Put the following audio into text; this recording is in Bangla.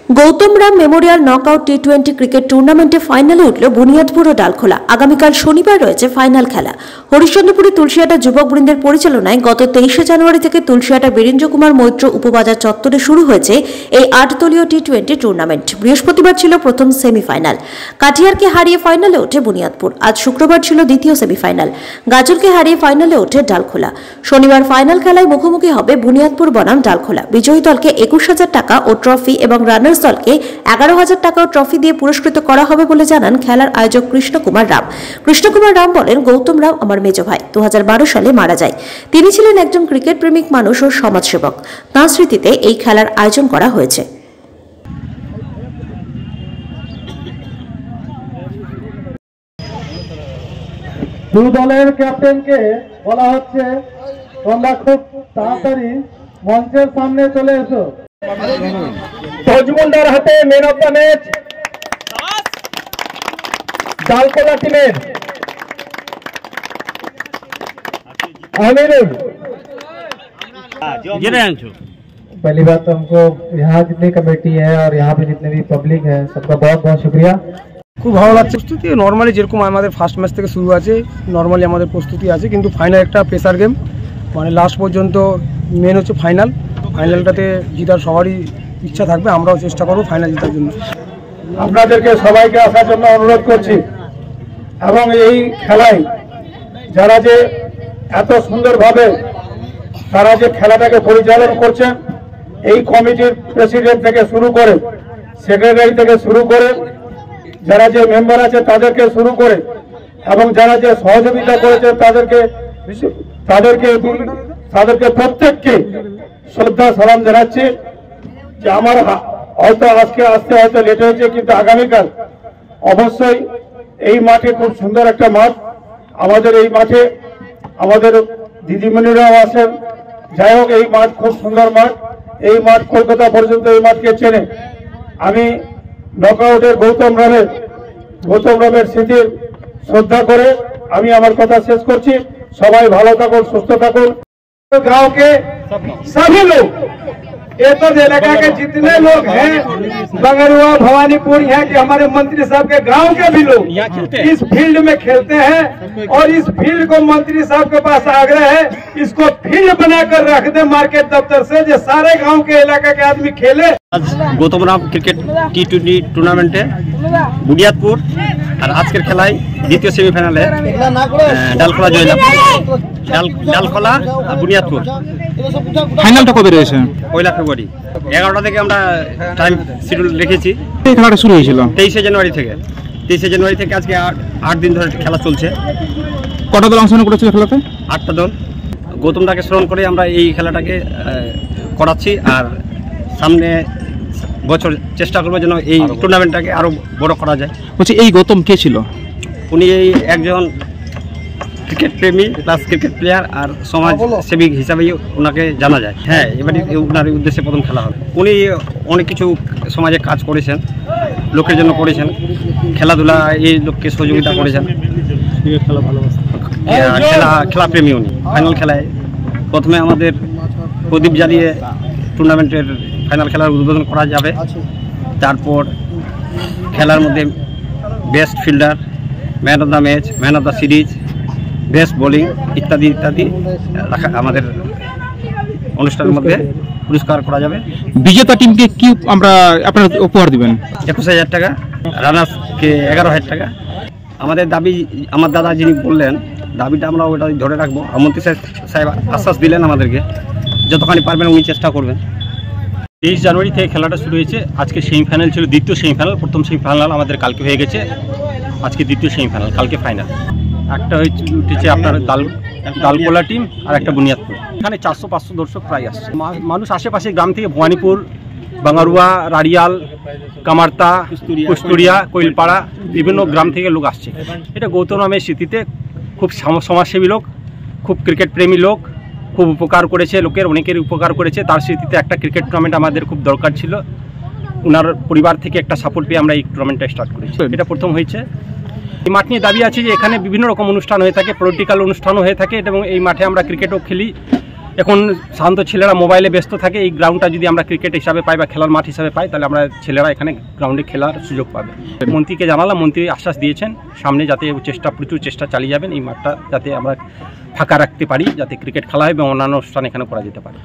Gautam Ram Memorial knockout T20 cricket টুর্নামেন্টে ফাইনালে উঠল বুনিয়াদপুর ও ডালখোলা। আগামীকাল শনিবার রয়েছে ফাইনাল খেলা। হরিশ্চন্দ্রপুরে তুলসিয়াটা যুবক বৃন্দের পরিচালনায় গত 23শে জানুয়ারি থেকে তুলসিয়াটা বীরেন্দ্র কুমার মৈত্র উপবাজার চত্বরে শুরু হয়েছে এই 8 দলীয় টি20 টুর্নামেন্ট। বৃহস্পতিবার ছিল প্রথম সেমিফাইনাল। কাঠিয়ারকে হারিয়ে ফাইনালে ওঠে বুনিয়াদপুর। আজ শুক্রবার ছিল দ্বিতীয় সেমিফাইনাল। গাজলকে হারিয়ে ফাইনালে ওঠে ডালখোলা। শনিবার ফাইনাল খেলায় মুখোমুখি হবে বুনিয়াদপুর বনাম ডালখোলা। বিজয়ী দলকে 21,000 টাকা ও ট্রফি এবং রানার্স দলকে 11,000 টাকা ও ট্রফি দিয়ে পুরস্কৃত করা হবে বলে জানান খেলার আয়োজক কৃষ্ণকুমার রাম। কৃষ্ণকুমার রাম বলেন, গৌতম রাম আমার মেজ ভাই, 2012 সালে মারা যায়। তিনি ছিলেন একজন ক্রিকেট প্রেমিক মানুষ ও সমাজসেবক। তাঁর স্মৃতিতে এই খেলার আয়োজন করা হয়েছে। দুই দলের ক্যাপ্টেনকে বলা হচ্ছে তোমরা খুব তাড়াতাড়ি মঞ্চের সামনে চলে এসো। তজমুন্ডার হাতে man of the match Dalkhola टीमेर आमिरुल। पहली बात तो हमको यहाँ जितनी कमेटी है और यहाँ पे जितने भी पब्लिक है सबका बहुत बहुत शुक्रिया। খুব ভালো লাগছে। প্রস্তুতি নরমালি যেরকম আমাদের ফার্স্ট ম্যাচ থেকে শুরু আছে নরমালি আমাদের প্রস্তুতি আছে, কিন্তু ফাইনাল একটা প্রেসার গেম, মানে লাস্ট পর্যন্ত মেন হচ্ছে ফাইনালটাতে জিতার সবারই ইচ্ছা থাকবে। আমরাও চেষ্টা করব ফাইনাল জেতার জন্য। আপনাদেরকে সবাইকে আসার জন্য অনুরোধ করছি এবং এই খেলায় যারা যে এত সুন্দরভাবে তারা যে খেলাটাকে পরিচালনা করছেন, এই কমিটির প্রেসিডেন্ট থেকে শুরু করে সেক্রেটারি থেকে শুরু করে যারা যে মেম্বার আছে তাদেরকে শুরু করে এবং যারা যে সহযোগিতা করেছে তাদেরকে প্রত্যেককে শ্রদ্ধা সালাম জানাচ্ছি। যে আমার হয়তো আজকে আসতে হয়তো লেট হয়েছে, কিন্তু আগামীকাল অবশ্যই এই মাঠে খুব সুন্দর একটা মাঠ, আমাদের এই মাঠে আমাদের দিদিমণিরাও আছেন। যাই হোক, এই মাঠ খুব সুন্দর মাঠ। এই মাঠ কলকাতা পর্যন্ত এই মাঠকে চেনে। আমি নকআউটের গৌতম রামের স্মৃতির শ্রদ্ধা করে আমি আমার কথা শেষ করছি। সবাই ভালো থাকুন, সুস্থ থাকুন। गांव के सभी लोग, एतद इलाका के जितने लोग हैं, बंगरुआ, भवानीपुर, यहाँ के हमारे मंत्री साहब के गांव के भी लोग इस फील्ड में खेलते हैं और इस फील्ड को मंत्री साहब के पास आग्रह है इसको फील्ड बनाकर रख दे मार्केट दफ्तर से, जो सारे गांव के इलाका के आदमी खेले। आज गौतम राम क्रिकेट टी20 टूर्नामेंटे बुनियादपुर और आजकल खेलाय द्वितीय सेमिफाइनाले डालखोला জয়লাভ। ডালখোলা আর বুনিয়াদপুর ফাইনালটা কবে রয়েছে? 1 ফেব্রুয়ারি 11টা থেকে আমরা টাইম শিডিউল রেখেছি। এই খেলাটা শুরু হয়েছিল 23শে জানুয়ারি থেকে। 23শে জানুয়ারি থেকে আজকে 8 দিন ধরে খেলা চলছে। কটা দল অংশগ্রহণ করেছিল খেলাতে? 8টা দল। গৌতমদাকে স্মরণ করে আমরা এই খেলাটাকে করাচ্ছি আর সামনে বছর চেষ্টা করবো যেন এই টুর্নামেন্টটাকে আরো বড় করা যায়। বলছি, এই গৌতম কে ছিল? উনি এই একজন ক্রিকেট প্রেমী প্লাস ক্রিকেট প্লেয়ার আর সমাজ সেবিক হিসাবেই ওনাকে জানা যায়। হ্যাঁ, এবারে ওনার উদ্দেশ্যে প্রথম খেলা হবে। উনি অনেক কিছু সমাজে কাজ করেছেন, লোকের জন্য করেছেন, খেলাধুলা এই লোককে সহযোগিতা করেছেন। খেলা প্রেমী উনি। ফাইনাল খেলায় প্রথমে আমাদের প্রদীপ জ্বালিয়ে টুর্নামেন্টের ফাইনাল খেলার উদ্বোধন করা যাবে। তারপর খেলার মধ্যে best fielder, man of the match, man of the series, best bowling ইত্যাদি ইত্যাদি আমাদের অনুষ্ঠানের মধ্যে পুরস্কার করা যাবে। বিজেতা টিমকে কি আমরা আপনারা উপহার দিবেন? 21,000 টাকা, রানার্সকে 11,000 টাকা। আমাদের দাবি, আমার দাদা যিনি বললেন দাবিটা আমরা ওটা ধরে রাখবো। মন্ত্রী সাহেব আশ্বাস দিলেন আমাদেরকে যতখানি পারবেন উনি চেষ্টা করবেন। 23 জানুয়ারি থেকে খেলাটা শুরু হয়েছে। আজকে সেমিফাইনাল ছিল, দ্বিতীয় সেমিফাইনাল। প্রথম সেমিফাইনাল আমাদের কালকে হয়ে গেছে, আজকে দ্বিতীয় সেমিফাইনাল, কালকে ফাইনাল। একটা উঠেছে আপনার ডালখোলা টিম আর একটা বুনিয়াদপুর। এখানে 400-500 দর্শক প্রায় আসছে। মানুষ আশেপাশে গ্রাম থেকে ভবানীপুর, বাঙ্গারুয়া, রাড়িয়াল, কামারতা, কুস্তুরিয়া, কোইলপাড়া বিভিন্ন গ্রাম থেকে লোক আসছে। এটা গৌতম রামের স্মৃতিতে খুব সমাজসেবী লোক, খুব ক্রিকেট প্রেমী লোক, খুব উপকার করেছে, লোকের অনেকের উপকার করেছে। তার স্মৃতিতে একটা ক্রিকেট টুর্নামেন্ট আমাদের খুব দরকার ছিল। ওনার পরিবার থেকে একটা সাপোর্ট পেয়ে আমরা এই টুর্নামেন্টটা স্টার্ট করেছি। এটা প্রথম হয়েছে। এই মাঠ নিয়ে দাবি আছে যে এখানে বিভিন্ন রকম অনুষ্ঠান হয়ে থাকে, পলিটিক্যাল অনুষ্ঠানও হয়ে থাকে এবং এই মাঠে আমরা ক্রিকেটও খেলি। এখন সাধারণত ছেলেরা মোবাইলে ব্যস্ত থাকে। এই গ্রাউন্ডটা যদি আমরা ক্রিকেট হিসাবে পাই বা খেলার মাঠ হিসাবে পাই, তাহলে আমরা ছেলেরা এখানে গ্রাউন্ডে খেলার সুযোগ পাবে। মন্ত্রীকে জানালাম, মন্ত্রী আশ্বাস দিয়েছেন সামনে যাতে প্রচুর চেষ্টা চালিয়ে যাবেন এই মাঠটা যাতে আমরা ফাঁকা রাখতে পারি, যাতে ক্রিকেট খেলা হয় এবং অন্যান্য অনুষ্ঠান এখানে করা যেতে পারে।